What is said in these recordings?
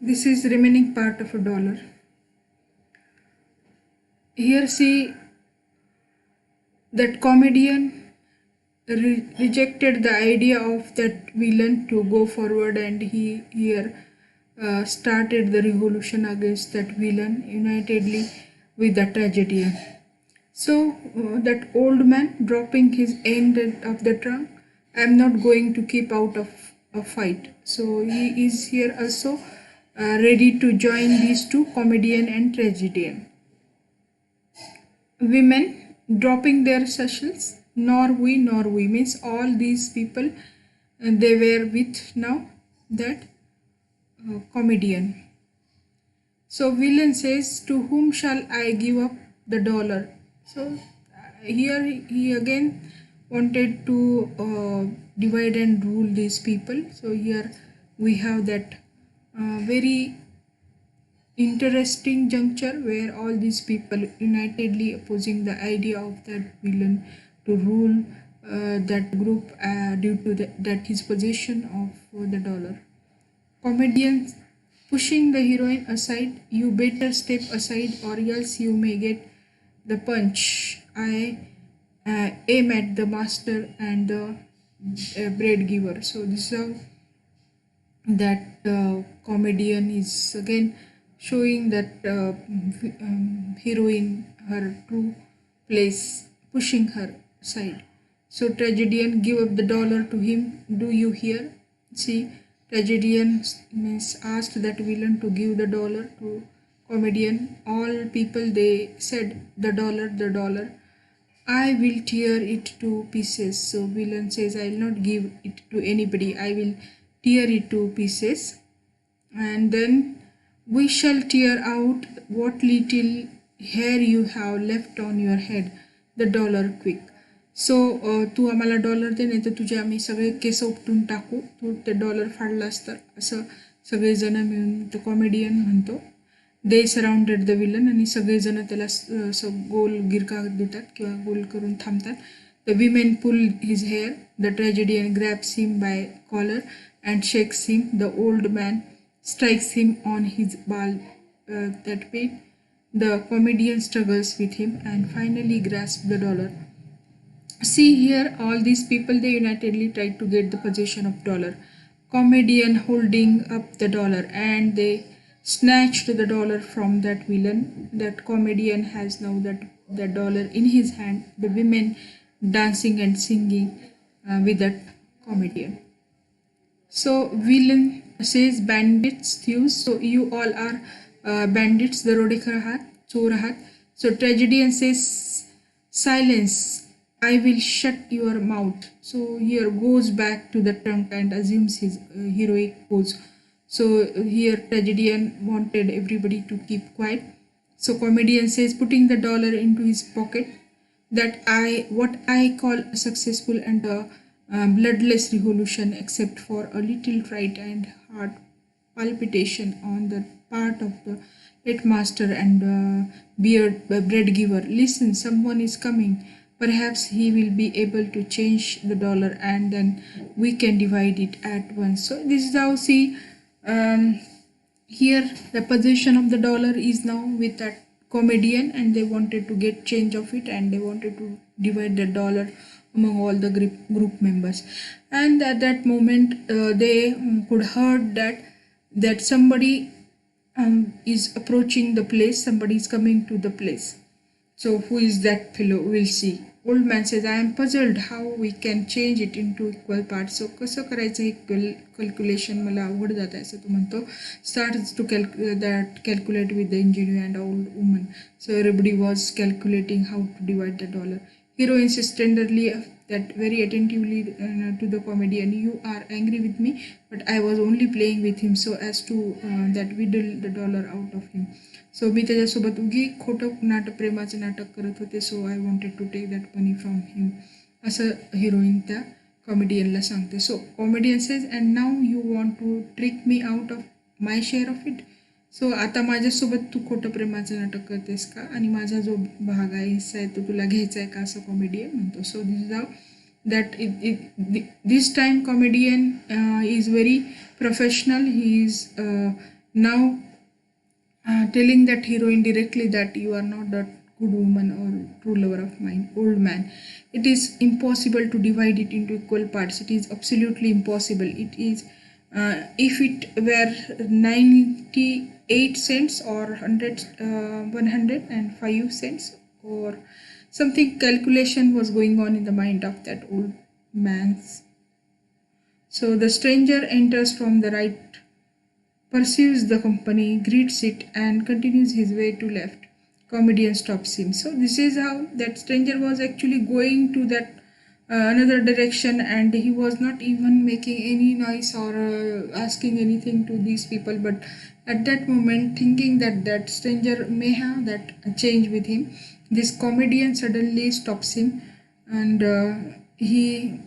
This is remaining part of a dollar. Here see that comedian rejected the idea of that villain to go forward, and he here started the revolution against that villain unitedly with the tragedian. So that old man dropping his end of the trunk, I am not going to keep out of a fight. So he is here also ready to join these two, comedian and tragedian. Women dropping their sashes, nor we means all these people they were with now that comedian. So villain says, to whom shall I give up the dollar? So here he again wanted to divide and rule these people. So here we have that very interesting juncture where all these people unitedly opposing the idea of that villain to rule that group due to that his possession of the dollar. Comedian pushing the heroine aside, you better step aside or else you may get the punch. I aim at the master and the bread giver. So this is how that comedian is again showing that heroine her true place, pushing her aside. So tragedian give up the dollar to him. Do you hear? See, tragedian means asked that villain to give the dollar to comedian. All people they said the dollar, the dollar. I will tear it to pieces. So villain says, I will not give it to anybody. I will tear it to pieces. And then we shall tear out what little hair you have left on your head, the dollar quick. सो तू आम्हाला dollar दे, नाही तर तुझे आम्ही सगळे case उपटून टाकू, तू ते डॉलर फाडलास तर, असं सगळेजण मिळून तो कॉमेडियन म्हणतो. दे सराउंडेड द विलन आणि सगळेजण त्याला असं गोल गिरका देतात किंवा गोल करून थांबतात. The women pull his hair, the tragedian grabs him by collar and shakes him. The old man strikes him on his bald that pain. The comedian struggles with him and finally grasps the dollar. See here, all these people they unitedly try to get the possession of dollar. Comedian holding up the dollar and they snatched the dollar from that villain. That comedian has now that dollar in his hand. The women dancing and singing with that comedian. So villain says, bandits, thieves, so you all are bandits, दरोडेखोर आहात, चोर आहात. So tragedian says, silence, I will shut your mouth. So here goes back to the trunk and assumes his heroic pose. So here tragedian wanted everybody to keep quiet. So comedian says, putting the dollar into his pocket, that what I call a successful and a bloodless revolution, except for a little fright and heart palpitation on the part of the late master and bread giver. Listen, someone is coming. Perhaps he will be able to change the dollar and then we can divide it at once. So this is how see here the possession of the dollar is now with that comedian, and they wanted to get change of it and they wanted to divide the dollar among all the group members. And at that moment they could heard that somebody is approaching the place, somebody is coming to the place. So who is that fellow? We'll see. Old man says, I am puzzled how we can change it into equal parts. So कसं करायचं हे calculation मला अवघड जात आहे असं तो म्हणतो. Starts to calculate with the engineer and old woman. So everybody was calculating how to divide the dollar. Hero insists tenderly that very attentively to the comedian, you are angry with me, but I was only playing with him so as to that wheedle the dollar out of him. So मी त्याच्यासोबत उगी खोटं नाटक, प्रेमाचं नाटक करत होते. So I wanted to take that money from him, असं heroine त्या कॉमेडियनला सांगते. So comedian says, and now you want to trick me out of my share of it. So आता माझ्यासोबत तू खोटं प्रेमाचं नाटक करतेस का, आणि माझा जो भाग आहे, हिस्सा आहे, तो तुला घ्यायचा आहे का, असं कॉमेडियन म्हणतो. So this is how that this time comedian is very professional. He is now telling that heroine directly that you are not that good woman or true lover of mine, old man. It is impossible to divide it into equal parts. It is absolutely impossible. It is, if it were 98 cents or 105 cents or something, calculation was going on in the mind of that old man's. So the stranger enters from the right, perceives the company, greets it, and continues his way to left. Comedian stops him. So this is how that stranger was actually going to that another direction, and he was not even making any noise or asking anything to these people. But at that moment, thinking that that stranger may have that change with him, this comedian suddenly stops him, and he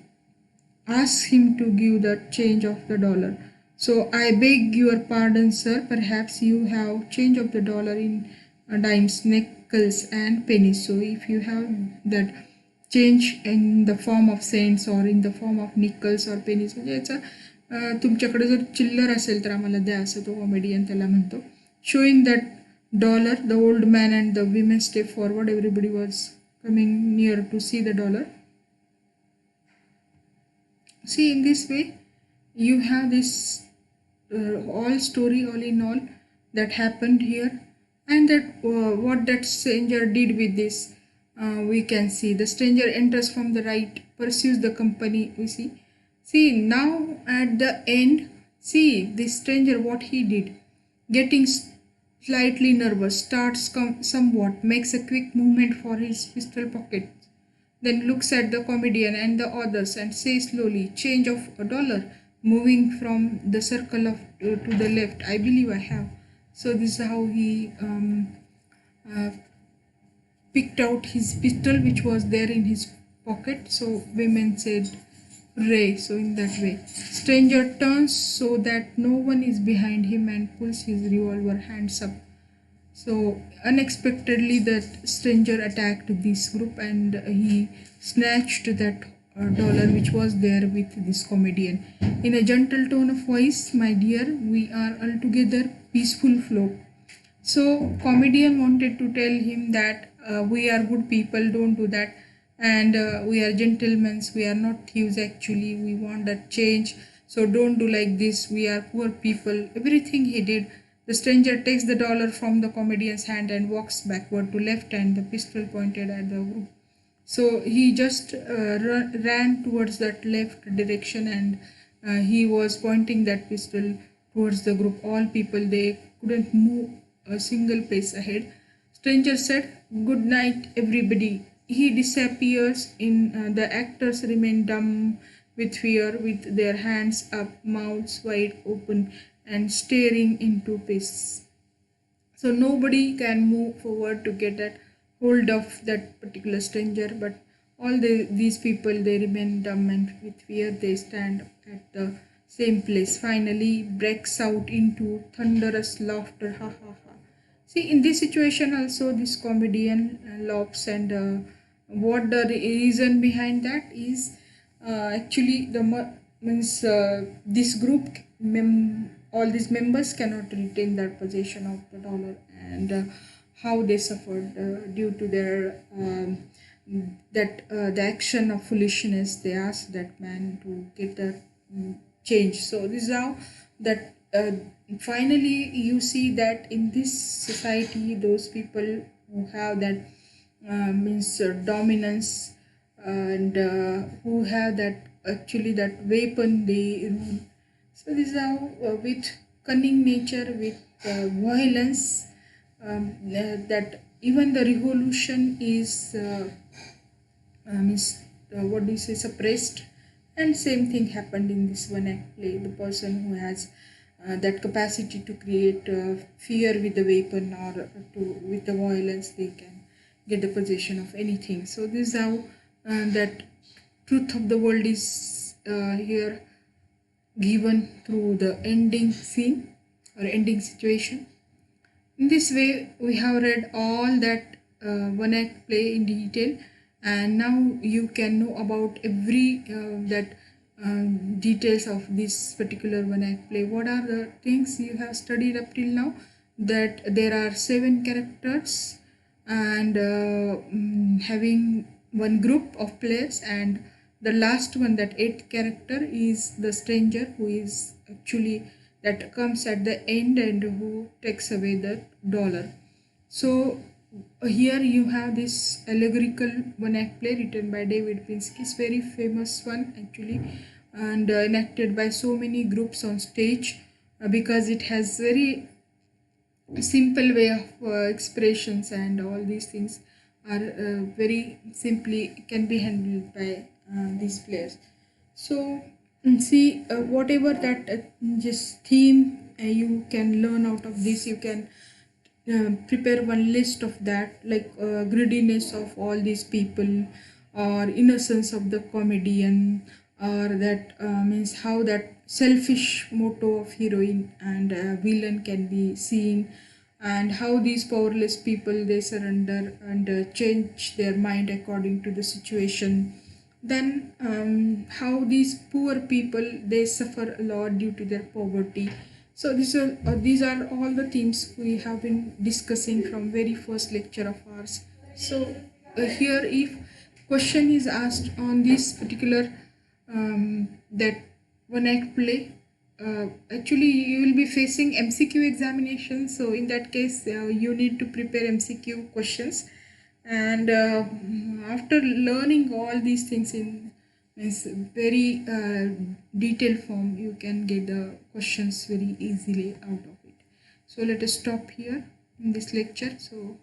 asks him to give the change of the dollar. So I beg your pardon, sir. Perhaps you have change of the dollar in dimes, nickels, and pennies. So if you have that change in the form of cents or in the form of nickels or pennies, म्हणजे याचा तुमच्याकडे जर चिल्लर असेल तर आम्हाला द्या, असं तो कॉमेडियन त्याला म्हणतो. Showing that dollar, the old man and the women step forward. Everybody was coming near to see the dollar. See, in this way you have this all story, all in all, that happened here, and that what that stranger did with this, we can see. The stranger enters from the right, pursues the company. We see now at the end, see this stranger what he did, getting slightly nervous, starts somewhat, makes a quick movement for his pistol pocket, then looks at the comedian and the others and says slowly, change of a dollar, moving from the circle of to the left. I believe I have. So this is how he uh, picked out his pistol which was there in his pocket. So women said Ray. So in that way, stranger turns so that no one is behind him and pulls his revolver hands up. So unexpectedly that stranger attacked this group, and he snatched that dollar which was there with this comedian. In a gentle tone of voice, my dear, we are altogether peaceful flock. So comedian wanted to tell him that we are good people, don't do that, and we are gentlemen, we are not thieves actually, we want that change, so don't do like this, we are poor people. Everything he did. The stranger takes the dollar from the comedian's hand and walks backward to left, and the pistol pointed at the group. So he just ran towards that left direction, and he was pointing that pistol towards the group. All people, they couldn't move a single pace ahead. Stranger said, good night everybody. He disappears. The actors remain dumb with fear, with their hands up, mouths wide open, and staring into space. So nobody can move forward to get that hold of that particular stranger, but all these people, they remain dumb, and with fear they stand at the same place. Finally breaks out into thunderous laughter. Ha ha ha. See, in this situation also this comedian laughs, and what the reason behind that is actually the means this group all these members cannot retain their possession of the dollar, and how they suffered due to their the action of foolishness. They asked that man to get the change. So this is how that finally you see that in this society, those people who have that means dominance, and who have that actually that weapon, they rule. So this is how with cunning nature, with violence, that even the revolution is means what do you say, suppressed. And same thing happened in this one act play. The person who has that capacity to create fear with the weapon, or with the violence, they can get the possession of anything. So this is how that truth of the world is here given through the ending scene or ending situation. In this way we have read all that one act play in detail, and now you can know about every that details of this particular one act play. What are the things you have studied up till now? That there are 7 characters and having one group of players, and the last one, that 8th character, is the stranger who is actually that comes at the end and who takes away the dollar. So here you have this allegorical one act play written by David Pinski. It's very famous one actually, and enacted by so many groups on stage because it has very simple way of expressions, and all these things are very simply can be handled by these players. So see, whatever that just theme you can learn out of this, you can prepare one list of that, like greediness of all these people, or innocence of the comedian, or that means how that selfish motto of heroine and villain can be seen, and how these powerless people they surrender and change their mind according to the situation. Then how these poor people they suffer a lot due to their poverty. So these are all the themes we have been discussing from very first lecture of ours. So here, if question is asked on this particular that one act play, actually you will be facing MCQ examination. So in that case, you need to prepare MCQ questions, and after learning all these things in means very detailed form, you can get the questions very easily out of it. So let us stop here in this lecture. So